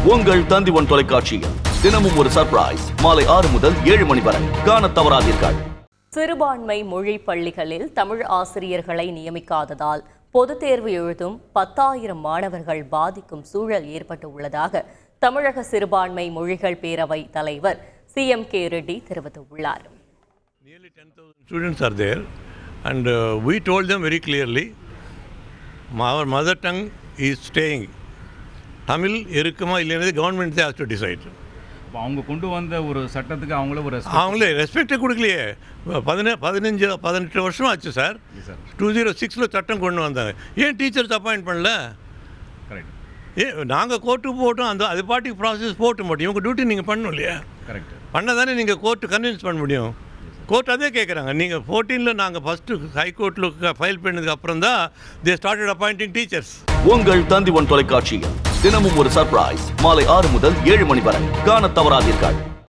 உங்கள் தந்திவன் தொலைக்காட்சியில் தினமும் ஒரு சர்ப்ரைஸ் மாலை 6 முதல் 7 மணி வரை காணத் தவறாதீர்கள். சிறுபான்மை மொழி பள்ளிகளில் தமிழ் ஆசிரியர்களை நியமிக்காததால் பொதுத் தேர்வு எழுதும் 10,000 மாணவர்கள் பாதிக்கும் சூழல் ஏற்பட்டு உள்ளதாக தமிழக சிறுபான்மை மொழிகள் பேரவை தலைவர் CMK ரெட்டி தெரிவித்துள்ளார். Nearly 10,000 students are there and we told them very clearly our mother tongue is staying. Tamil இருக்குமா இல்லைன்னு கவர்மெண்ட் has to decide. அவங்க கொண்டு வந்த ஒரு சட்டத்துக்கு அவங்களே ரெஸ்பெக்டே கொடுக்கலையே. 18 வருஷம் ஆச்சு சார். 2006 சட்டம் கொண்டு வந்தாங்க. ஏன் டீச்சர்ஸ் அப்பாயிண்ட் பண்ணல? கரெக்ட். நாங்கள் கோர்ட்டுக்கு போட்டோம், அது பாட்டுக்கு ப்ராசஸ் போட்டு மாட்டோம். உங்கள் டியூட்டி நீங்கள் பண்ணணும் இல்லையா? கரெக்ட். பண்ண தானே நீங்கள் கோர்ட்டு கன்வின்ஸ் பண்ண முடியும். கோர்ட் அதே கேட்குறாங்க. நீங்கள் 14 நாங்கள் ஃபஸ்ட்டு ஹைகோர்ட்டில் ஃபைல் பண்ணதுக்கு அப்புறம் தான் தே ஸ்டார்டட் அப்பாயிண்டிங் டீச்சர்ஸ். உங்கள் தந்திவன் தொலைக்காட்சியில் தினமும் ஒரு சர்ப்ரைஸ் மாலை 6 முதல் 7 மணி வரை காணத் தவறாதீர்கள்.